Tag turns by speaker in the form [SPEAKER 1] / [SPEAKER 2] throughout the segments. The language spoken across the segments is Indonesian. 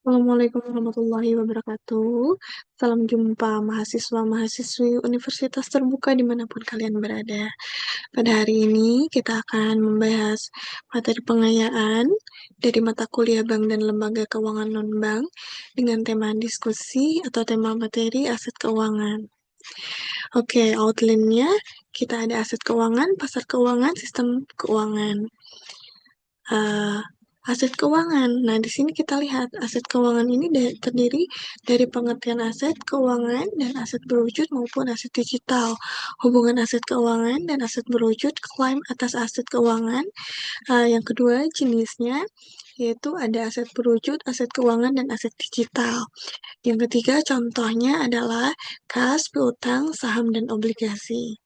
[SPEAKER 1] Assalamualaikum warahmatullahi wabarakatuh. Salam jumpa mahasiswa-mahasiswi Universitas Terbuka dimanapun kalian berada. Pada hari ini kita akan membahas materi pengayaan dari mata kuliah Bank dan Lembaga Keuangan Non-Bank dengan tema diskusi atau tema materi aset keuangan. Oke, outline-nya kita ada aset keuangan, pasar keuangan, sistem keuangan. eh, Aset keuangan. Nah, di sini kita lihat aset keuangan ini terdiri dari pengertian aset keuangan dan aset berwujud maupun aset digital. Hubungan aset keuangan dan aset berwujud, klaim atas aset keuangan. Yang kedua, jenisnya yaitu ada aset berwujud, aset keuangan, dan aset digital. Yang ketiga, contohnya adalah kas, piutang, saham, dan obligasi.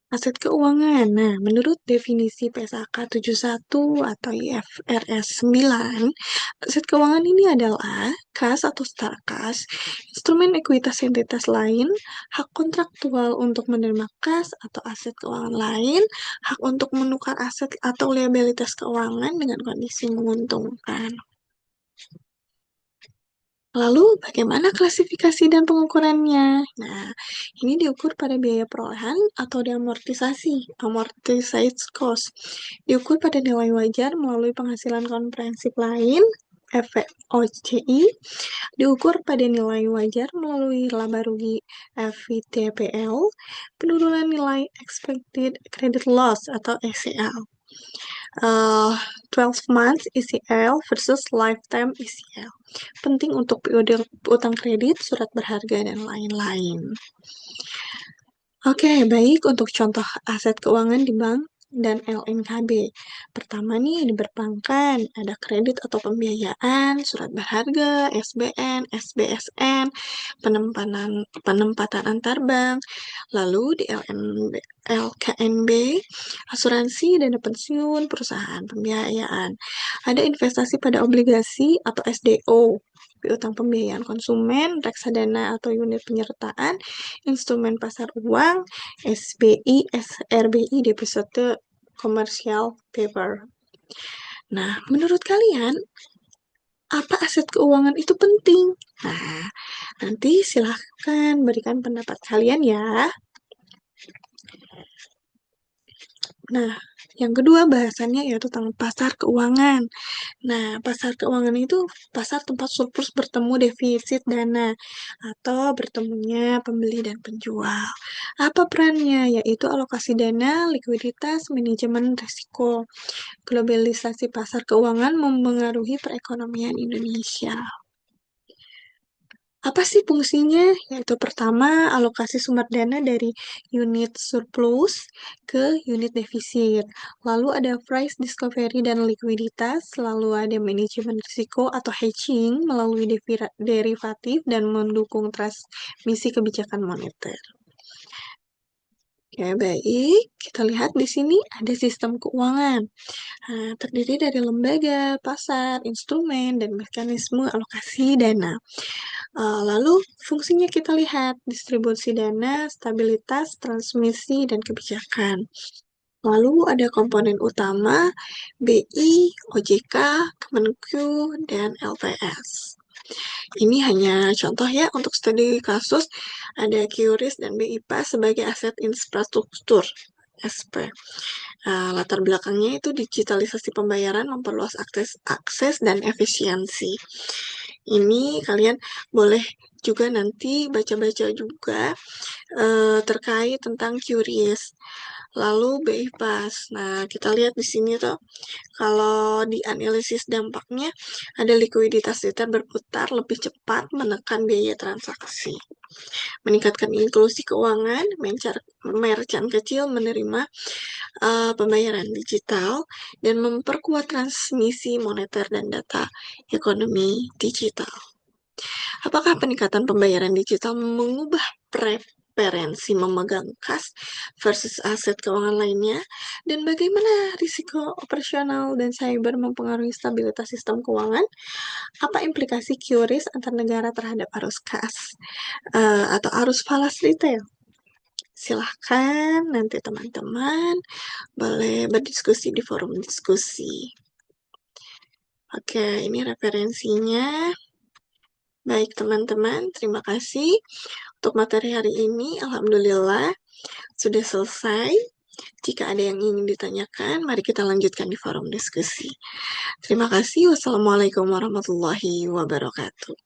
[SPEAKER 1] Aset keuangan. Nah, menurut definisi PSAK 71 atau IFRS 9, aset keuangan ini adalah kas atau setara kas, instrumen ekuitas entitas lain, hak kontraktual untuk menerima kas atau aset keuangan lain, hak untuk menukar aset atau liabilitas keuangan dengan kondisi menguntungkan. Lalu, bagaimana klasifikasi dan pengukurannya? Nah, ini diukur pada biaya perolehan atau diamortisasi, amortized cost. Diukur pada nilai wajar melalui penghasilan komprehensif lain, FVOCI. Diukur pada nilai wajar melalui laba rugi, FVTPL. Penurunan nilai expected credit loss atau ECL. 12 months ECL versus lifetime ECL. Penting untuk periode utang kredit, surat berharga, dan lain-lain. Oke, baik untuk contoh aset keuangan di bank dan LNKB. Pertama nih, di perbankan ada kredit atau pembiayaan, surat berharga, SBN, SBSN, penempatan antar bank. Lalu di LKNB, asuransi, dana pensiun, perusahaan pembiayaan. Ada investasi pada obligasi atau SDO, piutang pembiayaan konsumen, reksadana atau unit penyertaan, instrumen pasar uang, SBI, SRBI, deposito commercial paper. Nah, menurut kalian, apa aset keuangan itu penting? Nah, nanti silahkan berikan pendapat kalian ya. Nah, yang kedua bahasannya yaitu tentang pasar keuangan. Nah, pasar keuangan itu pasar tempat surplus bertemu defisit dana atau bertemunya pembeli dan penjual. Apa perannya? Yaitu alokasi dana, likuiditas, manajemen risiko. Globalisasi pasar keuangan mempengaruhi perekonomian Indonesia. Apa sih fungsinya? Yaitu pertama, alokasi sumber dana dari unit surplus ke unit defisit. Lalu ada price discovery dan likuiditas. Lalu ada manajemen risiko atau hedging melalui derivatif dan mendukung transmisi kebijakan moneter. Oke, baik. Kita lihat di sini ada sistem keuangan. Terdiri dari lembaga, pasar, instrumen, dan mekanisme alokasi dana. Lalu fungsinya kita lihat distribusi dana, stabilitas, transmisi, dan kebijakan. Lalu ada komponen utama BI, OJK, Kemenku, dan LPS. Ini hanya contoh ya untuk studi kasus ada QRIS dan BIPA sebagai aset infrastruktur SP. Latar belakangnya itu digitalisasi pembayaran, memperluas akses dan efisiensi. Ini kalian boleh juga nanti baca-baca juga terkait tentang QRIS. Lalu BIPAS. Nah, kita lihat di sini tuh, kalau di analisis dampaknya, ada likuiditas data berputar lebih cepat menekan biaya transaksi. Meningkatkan inklusi keuangan, merchant kecil menerima pembayaran digital, dan memperkuat transmisi moneter dan data ekonomi digital. Apakah peningkatan pembayaran digital mengubah preferensi memegang kas versus aset keuangan lainnya? Dan bagaimana risiko operasional dan cyber mempengaruhi stabilitas sistem keuangan? Apa implikasi QRIS antar negara terhadap arus kas atau arus falas retail? Silahkan nanti teman-teman boleh berdiskusi di forum diskusi. Oke, ini referensinya. Baik, teman-teman, terima kasih untuk materi hari ini. Alhamdulillah, sudah selesai. Jika ada yang ingin ditanyakan, mari kita lanjutkan di forum diskusi. Terima kasih. Wassalamualaikum warahmatullahi wabarakatuh.